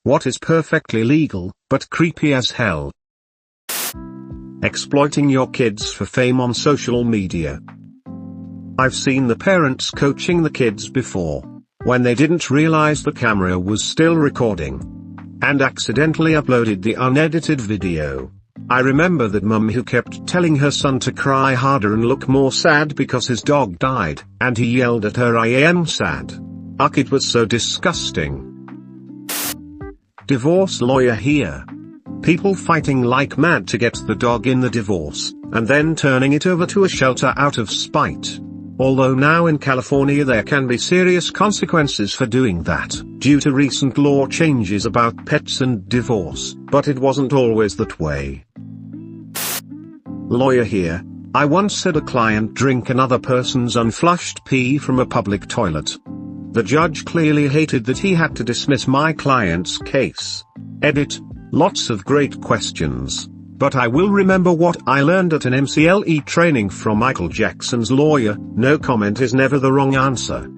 What is perfectly legal, but creepy as hell? Exploiting your kids for fame on social media. I've seen the parents coaching the kids before, when they didn't realize the camera was still recording, and accidentally uploaded the unedited video. I remember that mum who kept telling her son to cry harder and look more sad because his dog died, and he yelled at her, "I am sad." Ugh, it was so disgusting. Divorce lawyer here. People fighting like mad to get the dog in the divorce, and then turning it over to a shelter out of spite. Although now in California there can be serious consequences for doing that, due to recent law changes about pets and divorce, but it wasn't always that way. Lawyer here. I once said a client drink another person's unflushed pee from a public toilet. The judge clearly hated that he had to dismiss my client's case. Edit. Lots of great questions, but I will remember what I learned at an MCLE training from Michael Jackson's lawyer. No comment is never the wrong answer.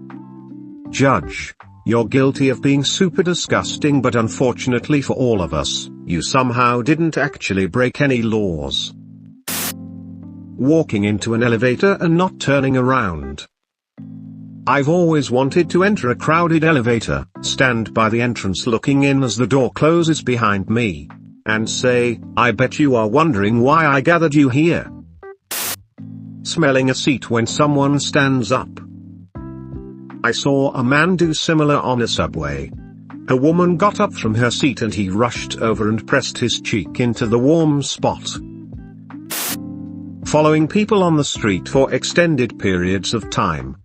Judge. You're guilty of being super disgusting, but unfortunately for all of us, you somehow didn't actually break any laws. Walking into an elevator and not turning around. I've always wanted to enter a crowded elevator, stand by the entrance looking in as the door closes behind me, and say, "I bet you are wondering why I gathered you here." Smelling a seat when someone stands up. I saw a man do similar on a subway. A woman got up from her seat and he rushed over and pressed his cheek into the warm spot. Following people on the street for extended periods of time.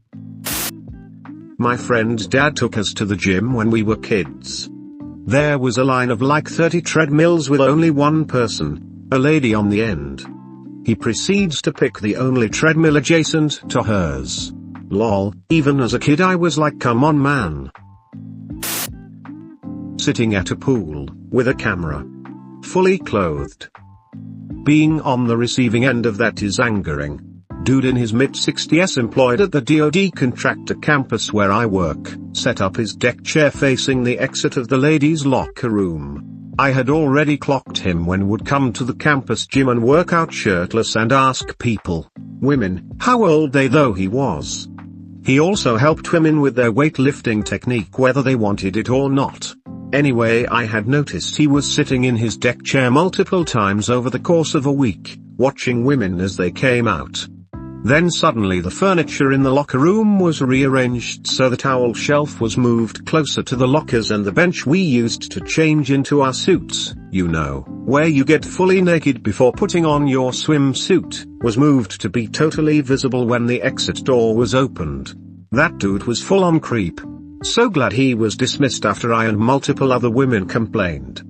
My friend's dad took us to the gym when we were kids. There was a line of like 30 treadmills with only one person, a lady on the end. He proceeds to pick the only treadmill adjacent to hers. Lol, even as a kid I was like, come on man. Sitting at a pool, with a camera. Fully clothed. Being on the receiving end of that is angering. Dude in his mid-60s employed at the DoD contractor campus where I work, set up his deck chair facing the exit of the ladies' locker room. I had already clocked him when would come to the campus gym and work out shirtless and ask people, women, how old they though he was. He also helped women with their weightlifting technique whether they wanted it or not. Anyway, I had noticed he was sitting in his deck chair multiple times over the course of a week, watching women as they came out. Then suddenly the furniture in the locker room was rearranged so the towel shelf was moved closer to the lockers and the bench we used to change into our suits, you know, where you get fully naked before putting on your swimsuit, was moved to be totally visible when the exit door was opened. That dude was full on creep. So glad he was dismissed after I and multiple other women complained.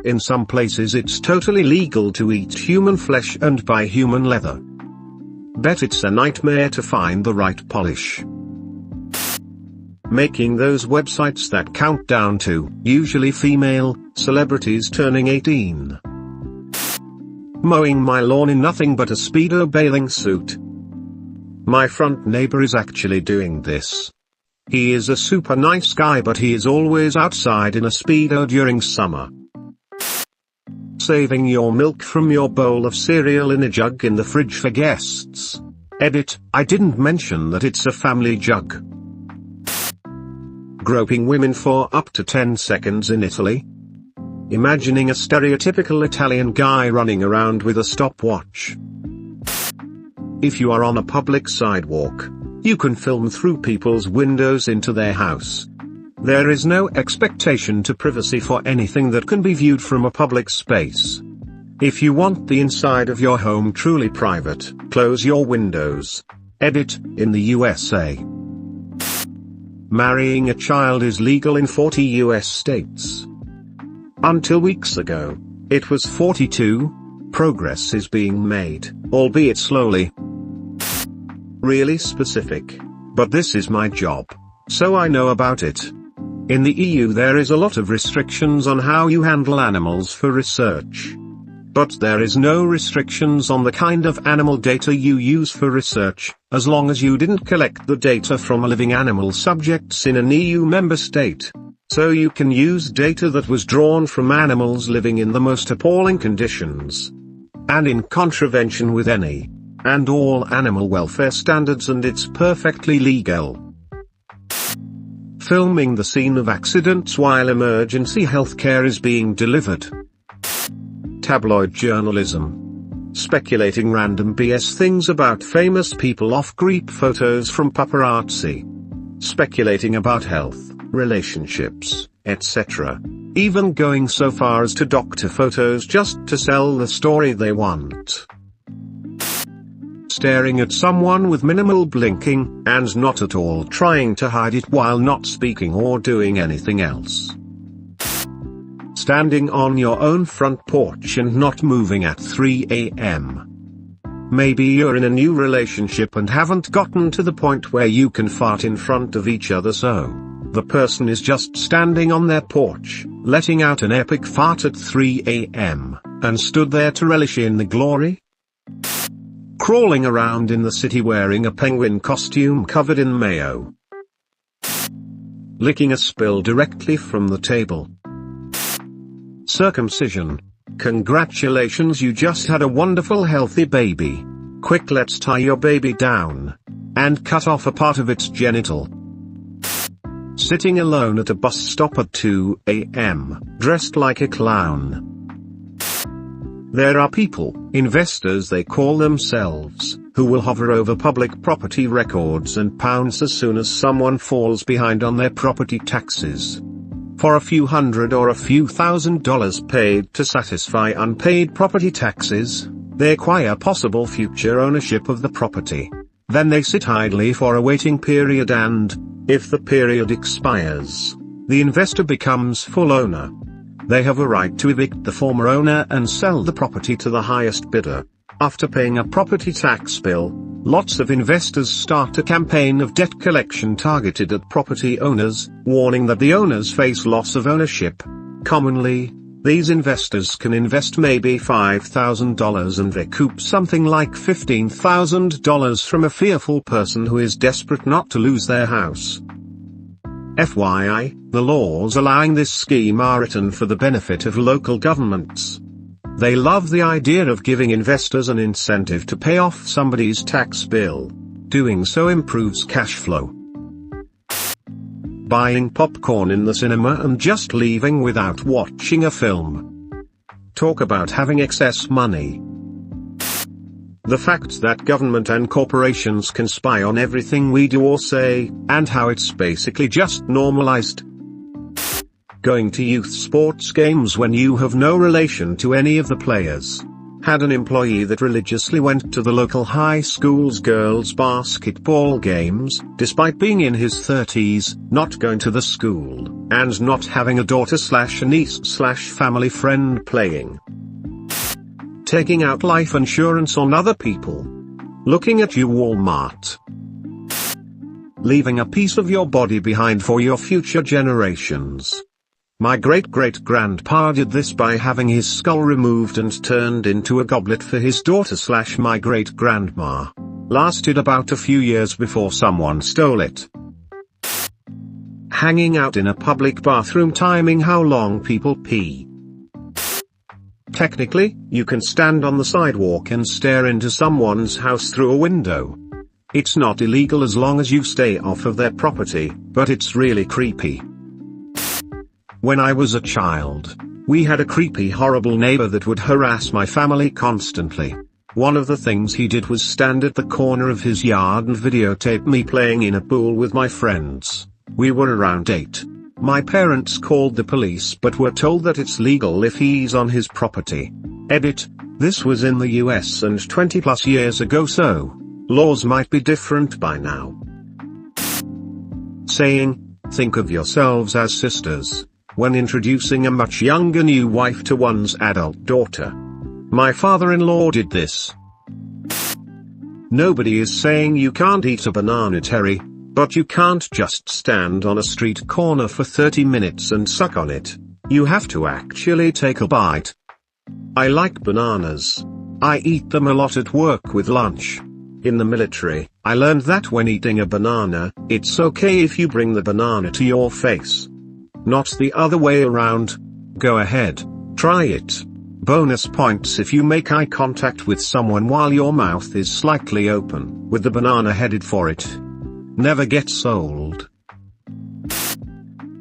In some places it's totally legal to eat human flesh and buy human leather. Bet it's a nightmare to find the right polish. Making those websites that count down to, usually female, celebrities turning 18. Mowing my lawn in nothing but a Speedo bathing suit. My front neighbor is actually doing this. He is a super nice guy but he is always outside in a Speedo during summer. Saving your milk from your bowl of cereal in a jug in the fridge for guests. Edit, I didn't mention that it's a family jug. Groping women for up to 10 seconds in Italy. Imagining a stereotypical Italian guy running around with a stopwatch. If you are on a public sidewalk, you can film through people's windows into their house. There is no expectation to privacy for anything that can be viewed from a public space. If you want the inside of your home truly private, close your windows. Edit, in the USA. Marrying a child is legal in 40 US states. Until weeks ago, it was 42. Progress is being made, albeit slowly. Really specific. But this is my job, so I know about it. In the EU there is a lot of restrictions on how you handle animals for research. But there is no restrictions on the kind of animal data you use for research, as long as you didn't collect the data from a living animal subjects in an EU member state. So you can use data that was drawn from animals living in the most appalling conditions, and in contravention with any and all animal welfare standards, and it's perfectly legal. Filming the scene of accidents while emergency healthcare is being delivered. Tabloid journalism. Speculating random BS things about famous people off creep photos from paparazzi. Speculating about health, relationships, etc. Even going so far as to doctor photos just to sell the story they want. Staring at someone with minimal blinking, and not at all trying to hide it while not speaking or doing anything else. Standing on your own front porch and not moving at 3 a.m. Maybe you're in a new relationship and haven't gotten to the point where you can fart in front of each other, so the person is just standing on their porch, letting out an epic fart at 3 a.m., and stood there to relish in the glory? Crawling around in the city wearing a penguin costume covered in mayo. Licking a spill directly from the table. Circumcision. Congratulations, you just had a wonderful healthy baby. Quick, let's tie your baby down and cut off a part of its genital. Sitting alone at a bus stop at 2 a.m., dressed like a clown. There are people, investors they call themselves, who will hover over public property records and pounce as soon as someone falls behind on their property taxes. For a few hundred or a few $1,000s paid to satisfy unpaid property taxes, they acquire possible future ownership of the property. Then they sit idly for a waiting period, and, if the period expires, the investor becomes full owner. They have a right to evict the former owner and sell the property to the highest bidder. After paying a property tax bill, lots of investors start a campaign of debt collection targeted at property owners, warning that the owners face loss of ownership. Commonly, these investors can invest maybe $5,000 and recoup something like $15,000 from a fearful person who is desperate not to lose their house. FYI, the laws allowing this scheme are written for the benefit of local governments. They love the idea of giving investors an incentive to pay off somebody's tax bill. Doing so improves cash flow. Buying popcorn in the cinema and just leaving without watching a film. Talk about having excess money. The fact that government and corporations can spy on everything we do or say, and how it's basically just normalized. Going to youth sports games when you have no relation to any of the players. Had an employee that religiously went to the local high school's girls' basketball games, despite being in his 30s, not going to the school, and not having a daughter/a niece/family friend playing. Taking out life insurance on other people. Looking at you, Walmart. Leaving a piece of your body behind for your future generations. My great-great-grandpa did this by having his skull removed and turned into a goblet for his daughter/my great-grandma. Lasted about a few years before someone stole it. Hanging out in a public bathroom timing how long people pee. Technically, you can stand on the sidewalk and stare into someone's house through a window. It's not illegal as long as you stay off of their property, but it's really creepy. When I was a child, we had a creepy, horrible neighbor that would harass my family constantly. One of the things he did was stand at the corner of his yard and videotape me playing in a pool with my friends. We were around 8. My parents called the police but were told that it's legal if he's on his property. Edit, this was in the US and 20 plus years ago, so laws might be different by now. Saying, think of yourselves as sisters, when introducing a much younger new wife to one's adult daughter. My father-in-law did this. Nobody is saying you can't eat a banana, Terry. But you can't just stand on a street corner for 30 minutes and suck on it. You have to actually take a bite. I like bananas. I eat them a lot at work with lunch. In the military, I learned that when eating a banana, it's okay if you bring the banana to your face. not the other way around. Go ahead, try it. Bonus points if you make eye contact with someone while your mouth is slightly open, with the banana headed for it. Never gets old.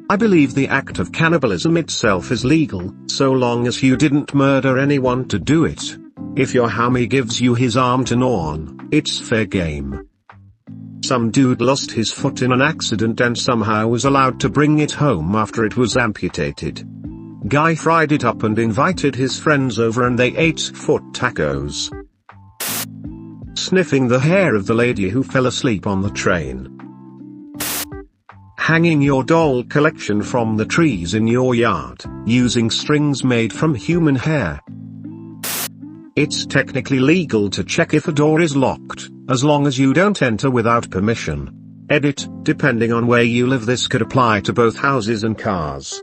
I believe the act of cannibalism itself is legal, so long as you didn't murder anyone to do it. If your homie gives you his arm to gnaw on, it's fair game. Some dude lost his foot in an accident and somehow was allowed to bring it home after it was amputated. Guy fried it up and invited his friends over and they ate foot tacos. Sniffing the hair of the lady who fell asleep on the train. Hanging your doll collection from the trees in your yard, using strings made from human hair. It's technically legal to check if a door is locked, as long as you don't enter without permission. Edit, depending on where you live, this could apply to both houses and cars.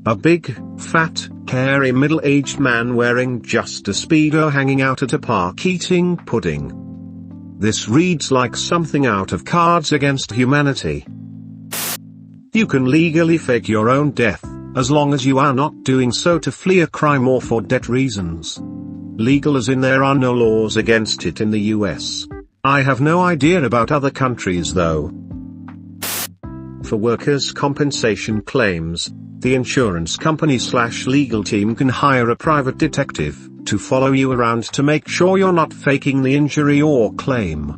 A big, fat, hairy middle-aged man wearing just a Speedo hanging out at a park eating pudding. This reads like something out of Cards Against Humanity. You can legally fake your own death, as long as you are not doing so to flee a crime or for debt reasons. Legal as in there are no laws against it in the US. I have no idea about other countries though. For workers' compensation claims, the insurance company/legal team can hire a private detective to follow you around to make sure you're not faking the injury or claim.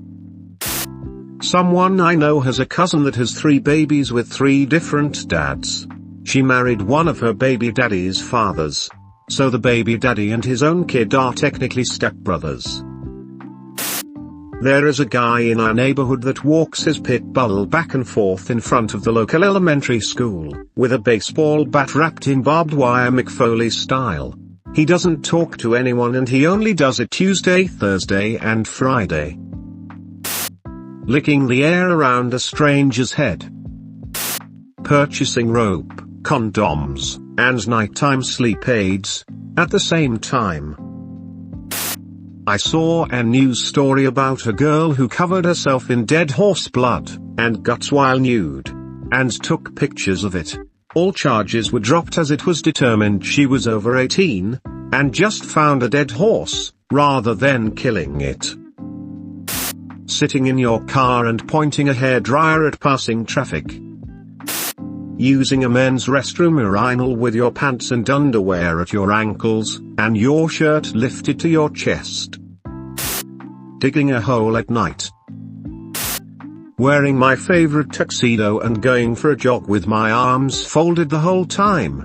Someone I know has a cousin that has 3 babies with 3 different dads. She married one of her baby daddy's fathers. So the baby daddy and his own kid are technically stepbrothers. There is a guy in our neighborhood that walks his pit bull back and forth in front of the local elementary school, with a baseball bat wrapped in barbed wire McFoley style. He doesn't talk to anyone and he only does it Tuesday, Thursday and Friday. Licking the air around a stranger's head. Purchasing rope, condoms, and nighttime sleep aids, at the same time. I saw a news story about a girl who covered herself in dead horse blood and guts while nude, and took pictures of it. All charges were dropped as it was determined she was over 18, and just found a dead horse, rather than killing it. Sitting in your car and pointing a hairdryer at passing traffic. Using a men's restroom urinal with your pants and underwear at your ankles, and your shirt lifted to your chest. Digging a hole at night. Wearing my favorite tuxedo and going for a jog with my arms folded the whole time.